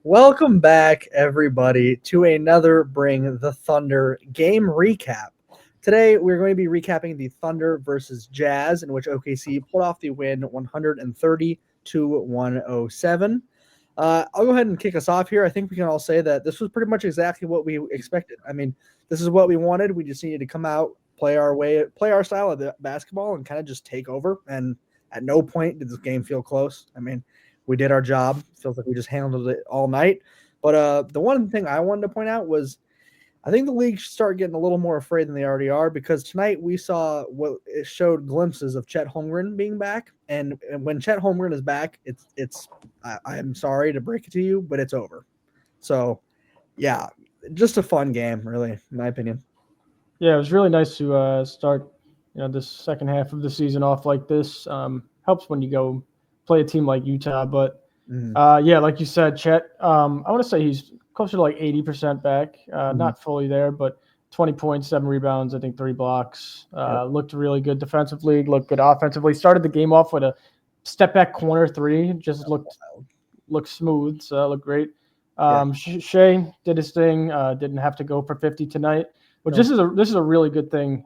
Welcome back, everybody, to another Bring the Thunder game recap. Today, we're going to be recapping the Thunder versus Jazz, in which OKC pulled off the win 130 to 107. I'll go ahead and kick us off here. I think we can all say that this was pretty much exactly what we expected. I mean, this is what we wanted. We just needed to come out, play our style of the basketball, and kind of just take over. And at no point did this game feel close. I mean, we did our job. Feels like we just handled it all night. But the one thing I wanted to point out was I think the league should start getting a little more afraid than they already are, because tonight we saw what it showed glimpses of Chet Holmgren being back. And when Chet Holmgren is back, I'm sorry to break it to you, but it's over. So, yeah, just a fun game, really, in my opinion. Yeah, it was really nice to start, this second half of the season off like this. Helps when you go play a team like Utah. But yeah, like you said, Chet, I want to say he's closer to like 80% back, not fully there, but 20 points, 7 rebounds, I think 3 blocks. Looked really good defensively, looked good offensively. Started the game off with a step back corner 3, just looked smooth, so looked great. Shai did his thing, didn't have to go for 50 tonight. Which this is a really good thing.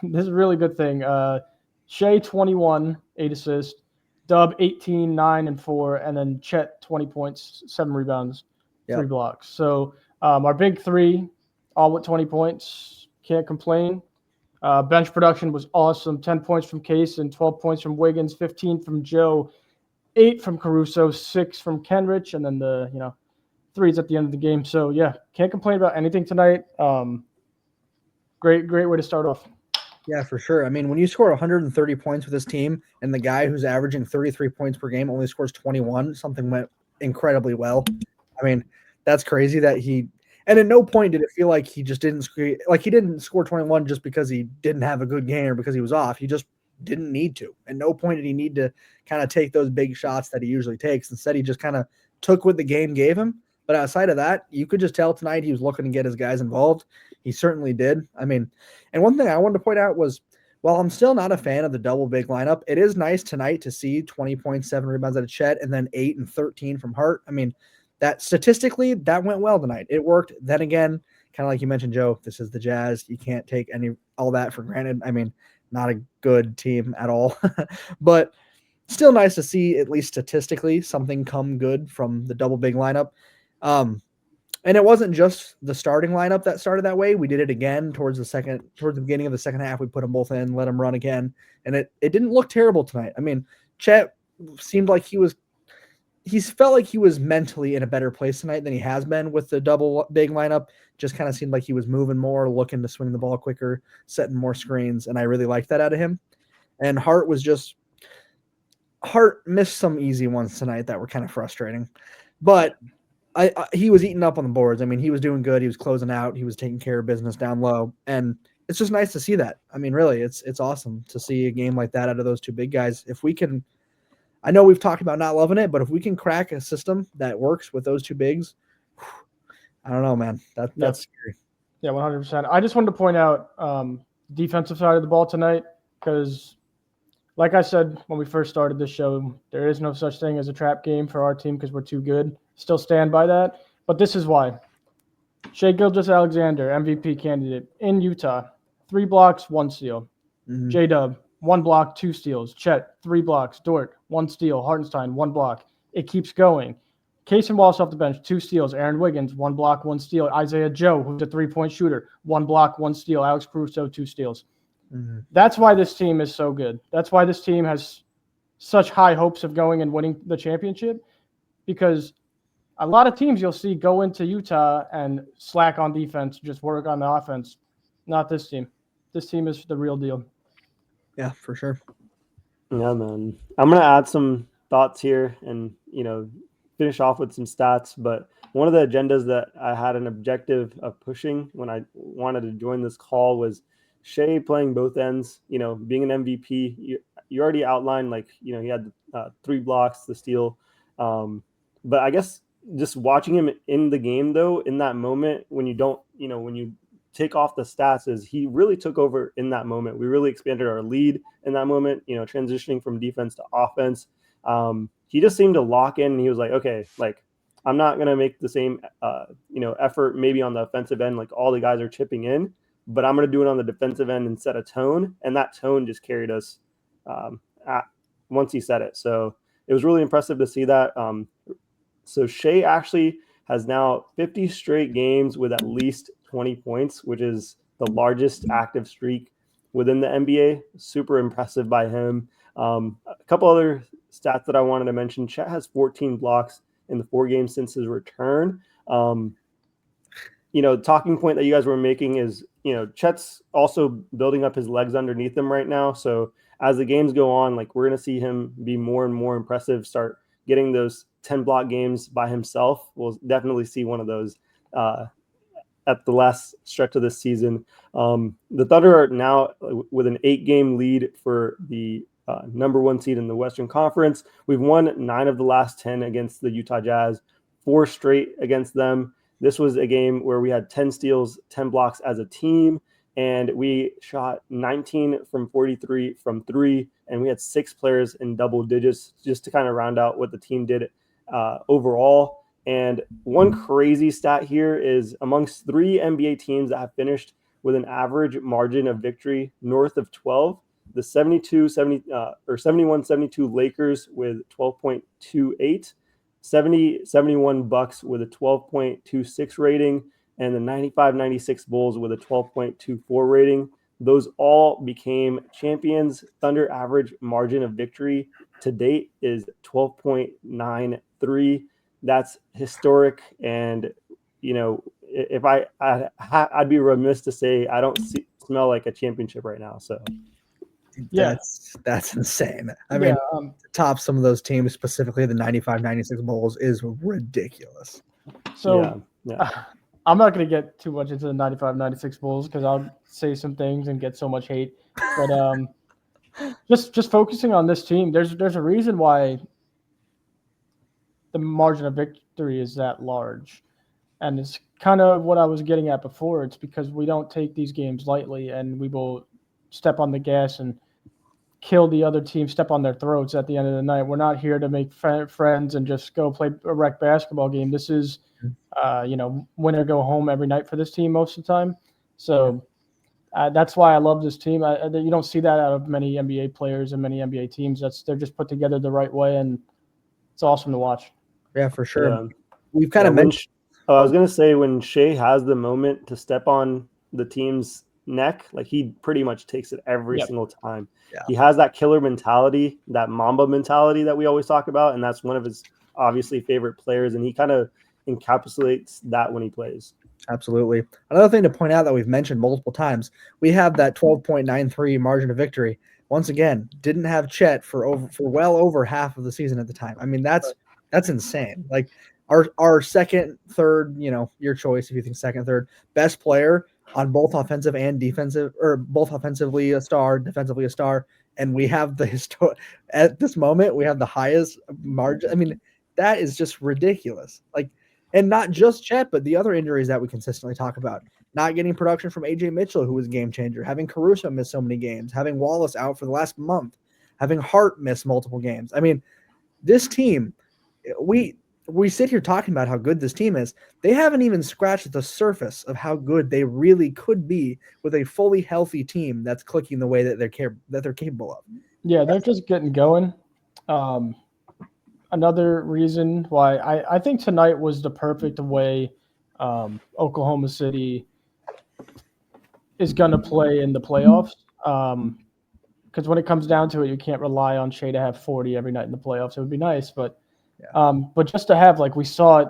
This is a really good thing. Shai 21, 8 assists, Dub 18, 9 and 4, and then Chet 20 points, 7 rebounds, 3 blocks. So our big 3, all with 20 points. Can't complain. Bench production was awesome. 10 points from Case and 12 points from Wiggins, 15 from Joe, 8 from Caruso, 6 from Kenrich, and then the threes at the end of the game. So yeah, can't complain about anything tonight. Great way to start off. Yeah, for sure. I mean, when you score 130 points with this team and the guy who's averaging 33 points per game only scores 21, something went incredibly well. I mean, that's crazy that and at no point did it feel like he just didn't score 21 just because he didn't have a good game or because he was off. He just didn't need to. At no point did he need to kind of take those big shots that he usually takes. Instead, he just kind of took what the game gave him. But outside of that, you could just tell tonight he was looking to get his guys involved. He certainly did. I mean, and one thing I wanted to point out was, while I'm still not a fan of the double big lineup, it is nice tonight to see 20.7 rebounds out of Chet and then 8 and 13 from Hart. I mean, that statistically, that went well tonight. It worked. Then again, kind of like you mentioned, Joe, this is the Jazz. You can't take all that for granted. I mean, not a good team at all. But still nice to see, at least statistically, something come good from the double big lineup. And it wasn't just the starting lineup that started that way. We did it again towards the beginning of the second half. We put them both in, let them run again, and it didn't look terrible tonight. I mean, Chet seemed like he felt like he was mentally in a better place tonight than he has been with the double big lineup. Just kind of seemed like he was moving more, looking to swing the ball quicker, setting more screens, and I really liked that out of him. And Hart missed some easy ones tonight that were kind of frustrating, but he was eating up on the boards. I mean, he was doing good. He was closing out. He was taking care of business down low. And it's just nice to see that. I mean, really, it's awesome to see a game like that out of those two big guys. If we can – I know we've talked about not loving it, but if we can crack a system that works with those two bigs, I don't know, man. That's scary. Yeah, 100%. I just wanted to point out defensive side of the ball tonight because – like I said when we first started this show, there is no such thing as a trap game for our team because we're too good. Still stand by that. But this is why. Shai Gilgeous-Alexander, MVP candidate in Utah, 3 blocks, 1 steal. J-Dub, 1 block, 2 steals. Chet, 3 blocks. Dort, 1 steal. Hartenstein, 1 block. It keeps going. Case and Wallace off the bench, 2 steals. Aaron Wiggins, 1 block, 1 steal. Isaiah Joe, who's a 3-point shooter, 1 block, 1 steal. Alex Caruso, 2 steals. That's why this team is so good. That's why this team has such high hopes of going and winning the championship, because a lot of teams you'll see go into Utah and slack on defense, just work on the offense. Not this team. This team is the real deal. Yeah, for sure. Yeah, man. I'm going to add some thoughts here and, finish off with some stats. But one of the agendas that I had an objective of pushing when I wanted to join this call was Shai playing both ends, being an MVP. You already outlined, he had 3 blocks, the steal. But I guess just watching him in the game, though, in that moment, when you take off the stats, is he really took over in that moment. We really expanded our lead in that moment, transitioning from defense to offense. He just seemed to lock in, and he was like, okay, I'm not going to make the same, effort maybe on the offensive end, like all the guys are chipping in, but I'm going to do it on the defensive end and set a tone. And that tone just carried us once he said it. So it was really impressive to see that. So Shai actually has now 50 straight games with at least 20 points, which is the largest active streak within the NBA. Super impressive by him. A couple other stats that I wanted to mention. Chet has 14 blocks in the 4 games since his return. Talking point that you guys were making is, Chet's also building up his legs underneath him right now. So as the games go on, like we're going to see him be more and more impressive, start getting those 10 block games by himself. We'll definitely see one of those at the last stretch of this season. The Thunder are now with an 8-game lead for the number 1 seed in the Western Conference. We've won 9 of the last 10 against the Utah Jazz, 4 straight against them. This was a game where we had 10 steals, 10 blocks as a team, and we shot 19 from 43 from 3, and we had 6 players in double digits just to kind of round out what the team did overall. And one crazy stat here is amongst 3 NBA teams that have finished with an average margin of victory north of 12, the 71-72 Lakers with 12.28, 70-71 Bucks with a 12.26 rating, and the 95-96 Bulls with a 12.24 rating. Those all became champions. Thunder average margin of victory to date is 12.93. That's historic. And, if I'd be remiss to say I don't smell like a championship right now. So yeah, that's insane. I mean, to top some of those teams, specifically the 95-96 Bulls, is ridiculous. So I'm not going to get too much into the 95-96 Bulls because I'll say some things and get so much hate. But just focusing on this team, there's a reason why the margin of victory is that large. And it's kind of what I was getting at before. It's because we don't take these games lightly, and we will step on the gas and kill the other team, step on their throats at the end of the night. We're not here to make friends and just go play a rec basketball game. This is, win or go home every night for this team most of the time. So that's why I love this team. You don't see that out of many NBA players and many NBA teams. They're just put together the right way, and it's awesome to watch. Yeah, for sure. Yeah. We've kind of mentioned. I was going to say, when Shai has the moment to step on the team's neck, like he pretty much takes it every single time. Yeah. He has that killer mentality, that Mamba mentality that we always talk about, and that's one of his obviously favorite players, and he kind of encapsulates that when he plays. Absolutely. Another thing to point out that we've mentioned multiple times, we have that 12.93 margin of victory. Once again, didn't have Chet for well over half of the season at the time. I mean, that's insane. Like our second, third, your choice if you think second, third, best player on both offensive and defensive, or both offensively a star, defensively a star, and we have at this moment we have the highest margin. I mean, that is just ridiculous. Like, and not just Chet, but the other injuries that we consistently talk about. Not getting production from AJ Mitchell, who was a game changer, having Caruso miss so many games, having Wallace out for the last month, having Hart miss multiple games. I mean, this team, we sit here talking about how good this team is. They haven't even scratched the surface of how good they really could be with a fully healthy team that's clicking the way that they're capable of. Yeah, they're just getting going. Another reason why I think tonight was the perfect way Oklahoma City is going to play in the playoffs. Because when it comes down to it, you can't rely on Shai to have 40 every night in the playoffs. It would be nice, but just to have, like, we saw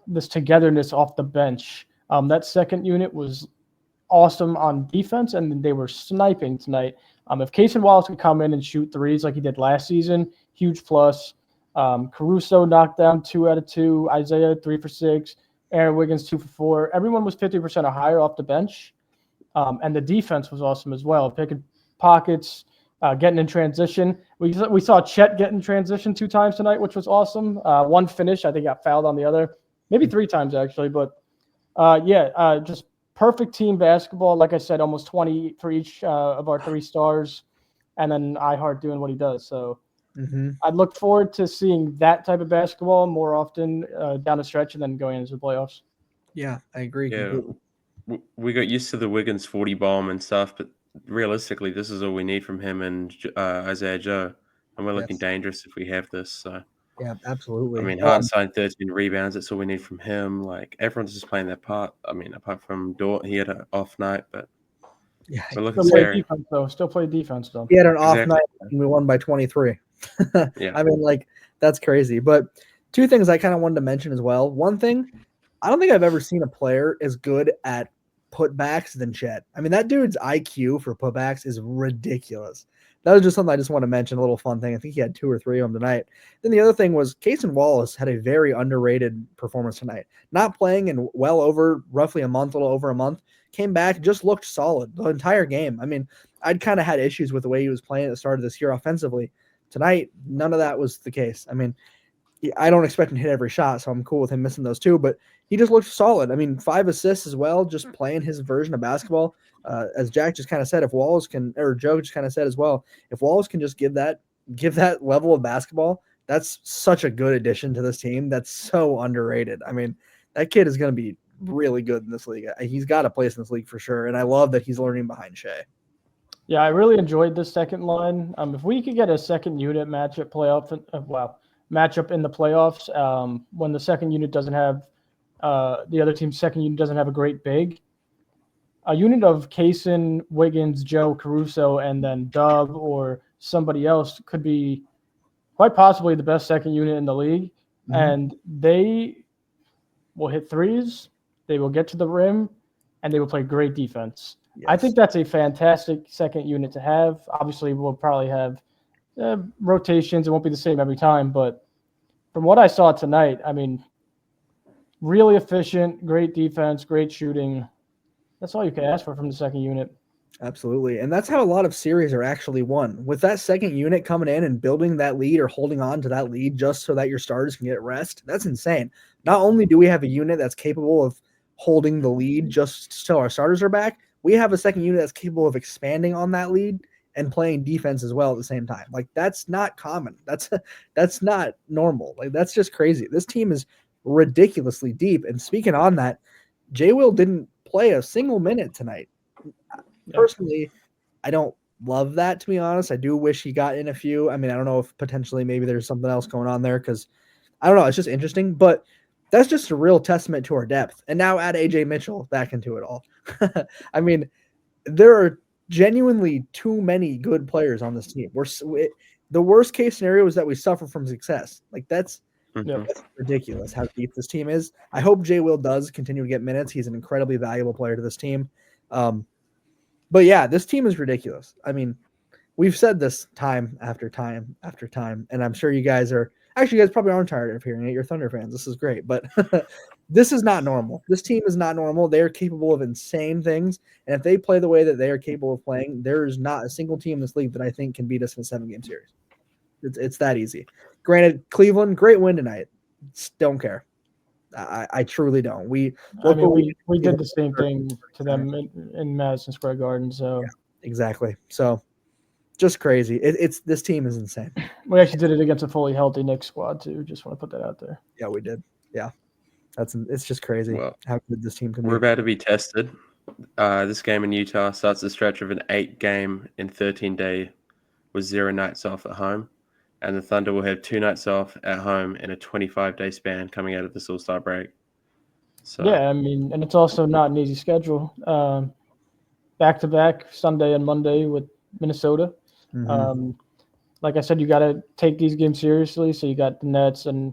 this togetherness off the bench. That second unit was awesome on defense, and they were sniping tonight. If Casey Wallace could come in and shoot threes like he did last season, huge plus. Caruso knocked down 2 out of 2. Isaiah 3 for 6. Aaron Wiggins 2 for 4. Everyone was 50% or higher off the bench, and the defense was awesome as well. Picking pockets, getting in transition. We saw Chet get in transition 2 times tonight, which was awesome. One finish, I think, got fouled on the other, maybe 3 times actually. But just perfect team basketball. Like I said, almost 20 for each of our 3 stars, and then iHeart doing what he does. So I'd look forward to seeing that type of basketball more often down the stretch and then going into the playoffs. Yeah, I agree completely. We got used to the Wiggins 40 bomb and stuff, but realistically, this is all we need from him and Isaiah Joe, and we're looking dangerous if we have this. So yeah, absolutely. I mean, Hartenstein 13 rebounds. That's all we need from him. Like everyone's just playing their part. I mean, apart from Dort, he had an off night, but yeah, we're looking scary. Still play defense though. He had an off night and we won by 23. Yeah, I mean, like that's crazy. But two things I kind of wanted to mention as well. One thing, I don't think I've ever seen a player as good at putbacks than Chet. I mean, that dude's IQ for putbacks is ridiculous. That was just something I just want to mention, a little fun thing. I think he had 2 or 3 of them tonight. Then the other thing was Cason Wallace had a very underrated performance tonight. Not playing in well over roughly a month, a little over a month. Came back, just looked solid the entire game. I mean, I'd kind of had issues with the way he was playing at the start of this year offensively. Tonight, none of that was the case. I mean, I don't expect him to hit every shot, so I'm cool with him missing those 2, but he just looked solid. I mean, 5 assists as well, just playing his version of basketball. As Jack just kind of said, if Wallace can, or Joe just kind of said as well, if Wallace can just give that level of basketball, that's such a good addition to this team. That's so underrated. I mean, that kid is going to be really good in this league. He's got a place in this league for sure, and I love that he's learning behind Shai. Yeah, I really enjoyed this second line. If we could get a second unit matchup in the playoffs, when the second unit doesn't have the other team's second unit doesn't have a great big, a unit of Cason, Wiggins, Joe, Caruso, and then Dub or somebody else could be quite possibly the best second unit in the league. And they will hit threes, they will get to the rim, and they will play great defense. Yes. I think that's a fantastic second unit to have. Obviously, we'll probably have rotations. It won't be the same every time, but from what I saw tonight, I mean, really efficient, great defense, great shooting. That's all you can ask for from the second unit. Absolutely. And that's how a lot of series are actually won. With that second unit coming in and building that lead or holding on to that lead just so that your starters can get rest, that's insane. Not only do we have a unit that's capable of holding the lead just so our starters are back, we have a second unit that's capable of expanding on that lead and playing defense as well at the same time. Like, that's not common. That's not normal. Like, that's just crazy. This team is ridiculously deep. And speaking on that, J. Will didn't play a single minute tonight. Personally, I don't love that, to be honest. I do wish he got in a few. I mean, I don't know if potentially maybe there's something else going on there because I don't know. It's just interesting, but that's just a real testament to our depth. And now add AJ Mitchell back into it all. I mean, there are genuinely too many good players on this team. The worst case scenario is that we suffer from success. Like that's ridiculous how deep this team is. I hope J. Will does continue to get minutes. He's an incredibly valuable player to this team. But yeah, this team is ridiculous. I mean, we've said this time after time after time, and I'm sure you guys probably aren't tired of hearing it. You're Thunder fans. This is great, but this is not normal. This team is not normal. They are capable of insane things, and if they play the way that they are capable of playing, there is not a single team in this league that I think can beat us in a 7-game series. It's that easy. Granted, Cleveland, great win tonight. Don't care. I truly don't. We did the same thing to them in Madison Square Garden. So yeah, exactly. So just crazy. This team is insane. We actually did it against a fully healthy Knicks squad too. Just want to put that out there. Yeah, we did. Yeah, it's just crazy how good this team can be. We're about to be tested. This game in Utah starts the stretch of an 8-game in 13-day with 0 nights off at home. And the Thunder will have 2 nights off at home in a 25-day span coming out of this All-Star break. So yeah, I mean, and it's also not an easy schedule. Back-to-back Sunday and Monday with Minnesota. Like I said, you got to take these games seriously. So you got the Nets and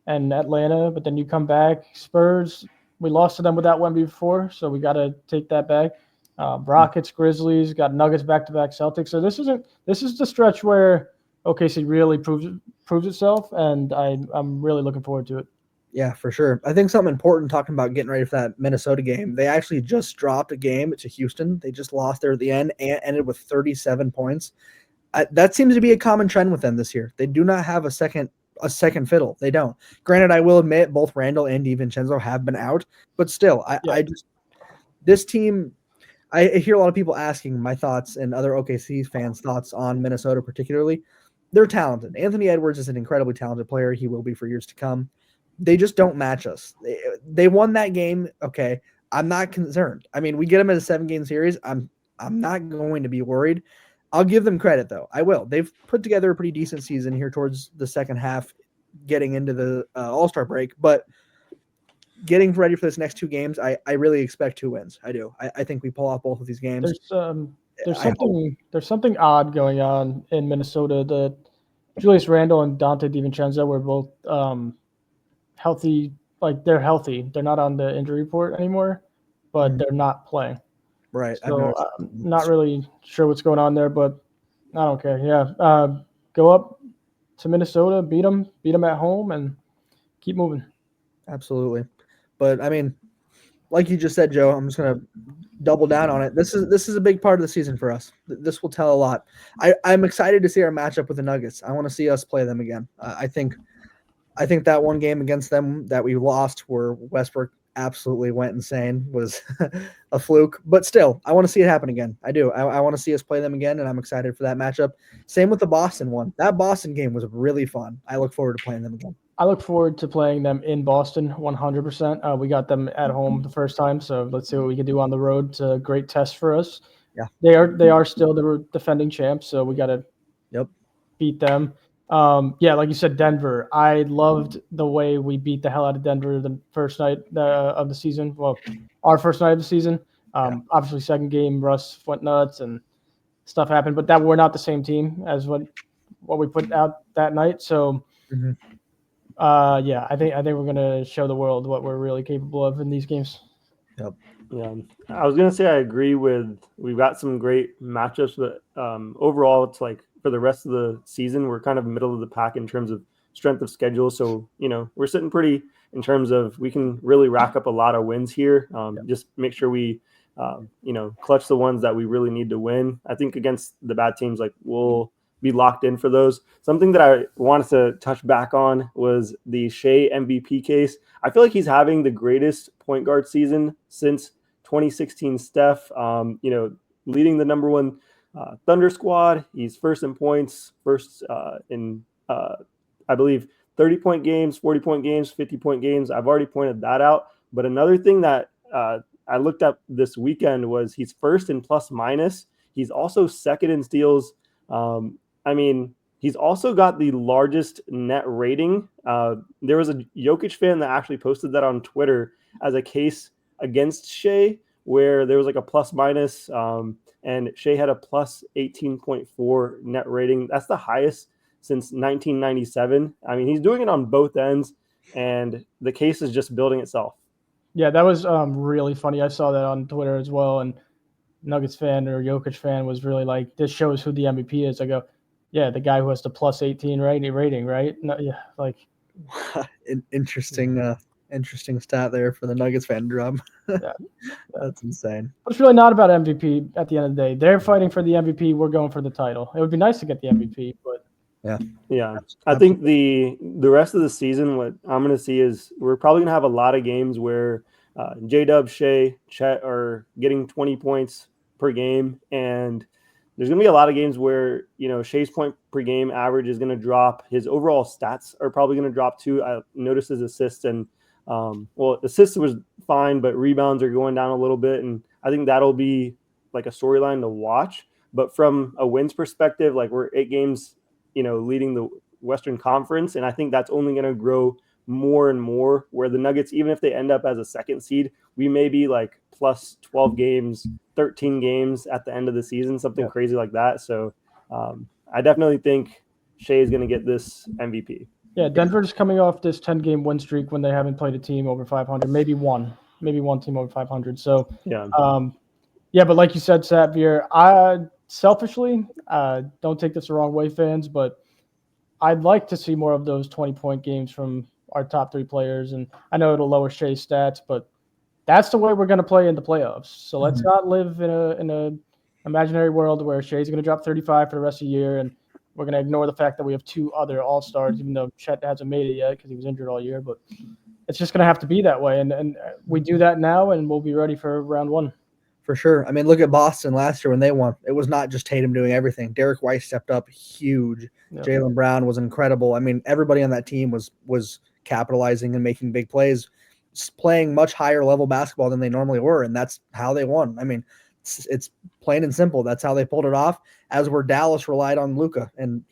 Atlanta, but then you come back. Spurs, we lost to them without Wemby before, so we got to take that back. Rockets, Grizzlies, got Nuggets back-to-back Celtics. So this is the stretch where OKC really proves itself, and I'm really looking forward to it. Yeah, for sure. I think something important talking about getting ready for that Minnesota game. They actually just dropped a game to Houston. They just lost there at the end and ended with 37 points. That seems to be a common trend with them this year. They do not have a second fiddle. They don't. Granted, I will admit both Randall and DiVincenzo have been out, but still, this team. I hear a lot of people asking my thoughts and other OKC fans' thoughts on Minnesota particularly. they're talented. Anthony Edwards is an incredibly talented player. He will be for years to come. They just don't match us. They won that game. Okay, I'm not concerned. I mean, we get them in a 7-game series. I'm not going to be worried. I'll give them credit, though. I will. They've put together a pretty decent season here towards the second half, getting into the All-Star break. But getting ready for this next 2 games, I really expect 2 wins. I do. I think we pull off both of these games. There's something odd going on in Minnesota. The Julius Randle and Dante DiVincenzo were both healthy. Like, they're healthy. They're not on the injury report anymore, but they're not playing. Right. So I'm not really sure what's going on there, but I don't care. Yeah. Go up to Minnesota, beat them at home, and keep moving. Absolutely. But, I mean, like you just said, Joe, I'm just going to double down on it. This is a big part of the season for us. This will tell a lot. I'm excited to see our matchup with the Nuggets. I want to see us play them again. I think that one game against them that we lost, where Westbrook absolutely went insane, was a fluke. But still, I want to see it happen again. I do. I want to see us play them again, and I'm excited for that matchup. Same with the Boston one. That Boston game was really fun. I look forward to playing them again. I look forward to playing them in Boston 100%. We got them at home the first time, so let's see what we can do on the road. It's a great test for us. Yeah. They are still the defending champs, so we got to beat them. Like you said, Denver. I loved the way we beat the hell out of Denver the first night of the season. Well, our first night of the season. Obviously, second game, Russ went nuts and stuff happened, but that we're not the same team as what we put out that night. So, I think we're gonna show the world what we're really capable of in these games. Yep. Yeah, I was gonna say I agree with. We've got some great matchups, but overall, it's like for the rest of the season, we're kind of middle of the pack in terms of strength of schedule. So we're sitting pretty in terms of we can really rack up a lot of wins here. Just make sure we clutch the ones that we really need to win. I think against the bad teams, like we'll be locked in for those. Something that I wanted to touch back on was the Shai MVP case. I feel like he's having the greatest point guard season since 2016 Steph, leading the number 1 Thunder squad. He's first in points, first in, I believe, 30-point games, 40-point games, 50-point games. I've already pointed that out. But another thing that I looked up this weekend was he's first in plus minus. He's also second in steals. He's also got the largest net rating. There was a Jokic fan that actually posted that on Twitter as a case against Shai, where there was like a plus minus, and Shai had a plus 18.4 net rating. That's the highest since 1997. He's doing it on both ends, and the case is just building itself. Yeah, that was really funny. I saw that on Twitter as well, and Nuggets fan or Jokic fan was really like, this shows who the MVP is. I go, yeah, the guy who has the plus 18 rating, right? No, yeah, like interesting stat there for the Nuggets fan drum. That's insane. But it's really not about MVP at the end of the day. They're fighting for the MVP. We're going for the title. It would be nice to get the MVP, but yeah. I think the rest of the season, what I'm going to see is we're probably going to have a lot of games where J-Dub, Shai, Chet are getting 20 points per game, and there's going to be a lot of games where, Shai's point per game average is going to drop. His overall stats are probably going to drop too. I noticed his assists and, assists was fine, but rebounds are going down a little bit. And I think that'll be like a storyline to watch. But from a wins perspective, like we're 8 games, leading the Western Conference. And I think that's only going to grow more and more, where the Nuggets, even if they end up as a second seed, we may be like plus 12 games, 13 games at the end of the season, something crazy like that. So I definitely think Shai is going to get this MVP. Yeah, Denver's coming off this 10-game win streak when they haven't played a team over 500, maybe one team over 500. So, but like you said, Sapir, I selfishly, don't take this the wrong way, fans, but I'd like to see more of those 20-point games from our top 3 players. And I know it'll lower Shai's stats, but that's the way we're going to play in the playoffs. So let's not live in a imaginary world where Shai's going to drop 35 for the rest of the year, and we're going to ignore the fact that we have 2 other all-stars, even though Chet hasn't made it yet because he was injured all year. But it's just going to have to be that way, and we do that now, and we'll be ready for round 1. For sure. I mean, look at Boston last year when they won. It was not just Tatum doing everything. Derek White stepped up huge. Yep. Jalen Brown was incredible. I mean, everybody on that team was capitalizing and making big plays, playing much higher level basketball than they normally were, and that's how they won. I mean, it's plain and simple. That's how they pulled it off, as where Dallas relied on Luka and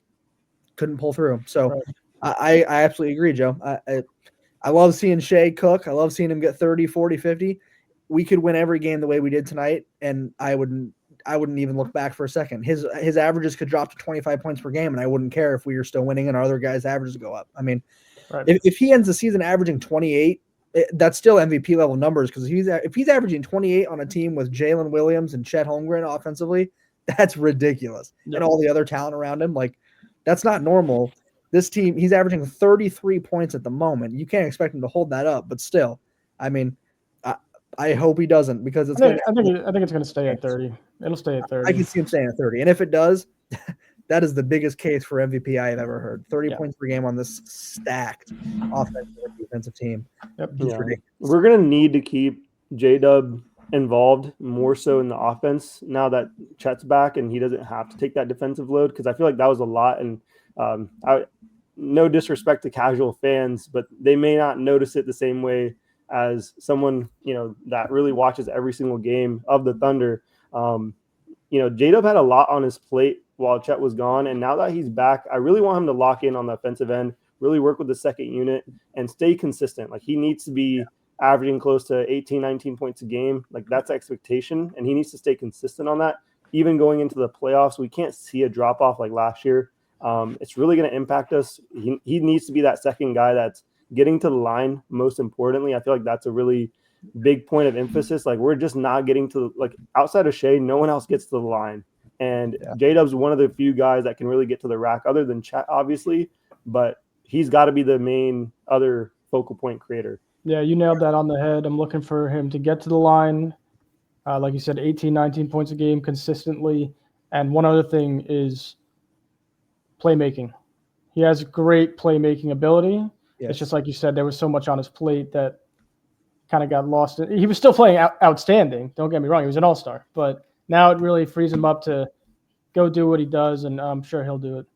couldn't pull through. So right. I absolutely agree, Joe. I love seeing Shai cook. I love seeing him get 30, 40, 50. We could win every game the way we did tonight, and I wouldn't even look back for a second. His averages could drop to 25 points per game, and I wouldn't care if we were still winning and our other guys' averages go up. I mean, right. if he ends the season averaging 28, that's still MVP level numbers, because if he's averaging 28 on a team with Jalen Williams and Chet Holmgren offensively, that's ridiculous. Yep. And all the other talent around him, like, that's not normal. This team, he's averaging 33 points at the moment. You can't expect him to hold that up, but still, I mean, I hope he doesn't, because I think it's going to stay at 30. It'll stay at 30. I can see him staying at 30, and if it does, that is the biggest case for MVP I have ever heard. 30 points per game on this stacked offensive and defensive team. Yep. We're going to need to keep J-Dub involved more so in the offense now that Chet's back and he doesn't have to take that defensive load, because I feel like that was a lot. And no disrespect to casual fans, but they may not notice it the same way as someone, that really watches every single game of the Thunder. J-Dub had a lot on his plate while Chet was gone, and now that he's back, I really want him to lock in on the offensive end, really work with the second unit, and stay consistent. Like, he needs to be averaging close to 18, 19 points a game. Like, that's expectation, and he needs to stay consistent on that. Even going into the playoffs, we can't see a drop-off like last year. It's really going to impact us. He needs to be that second guy that's getting to the line. Most importantly, I feel like that's a really big point of emphasis. Like, we're just not getting to, like, outside of Shai, no one else gets to the line. And J-Dub's one of the few guys that can really get to the rack, other than Chet, obviously, but he's got to be the main other focal point creator. Yeah, you nailed that on the head. I'm looking for him to get to the line, like you said, 18, 19 points a game consistently. And one other thing is playmaking. He has great playmaking ability. Yes. It's just like you said, there was so much on his plate that kind of got lost. He was still playing outstanding. Don't get me wrong. He was an all-star. But now it really frees him up to go do what he does, and I'm sure he'll do it.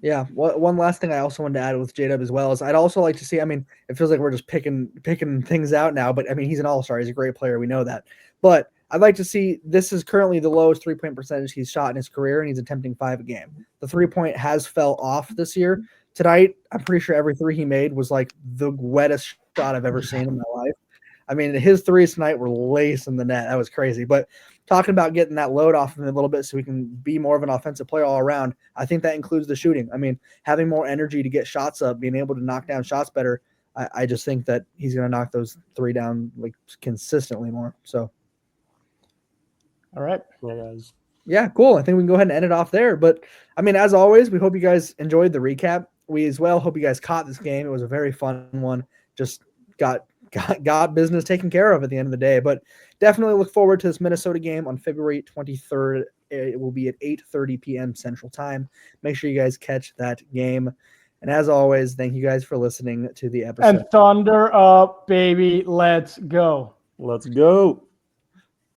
Yeah. One last thing I also wanted to add with J-Dub as well is I'd also like to see, I mean, it feels like we're just picking things out now, but I mean, he's an all-star. He's a great player. We know that. But I'd like to see, this is currently the lowest three-point percentage he's shot in his career, and he's attempting 5 a game. The three-point has fell off this year. Tonight, I'm pretty sure every three he made was like the wettest shot I've ever seen in my life. I mean, his threes tonight were lacing the net. That was crazy. But talking about getting that load off him a little bit so he can be more of an offensive player all around, I think that includes the shooting. I mean, having more energy to get shots up, being able to knock down shots better, I just think that he's going to knock those three down like consistently more. So, all right. Yeah, guys. Yeah, cool. I think we can go ahead and end it off there. But, I mean, as always, we hope you guys enjoyed the recap. We as well hope you guys caught this game. It was a very fun one. Just got business taken care of at the end of the day. But definitely look forward to this Minnesota game on February 23rd. It will be at 8:30 p.m. Central Time. Make sure you guys catch that game. And as always, thank you guys for listening to the episode. And Thunder up, baby. Let's go. Let's go.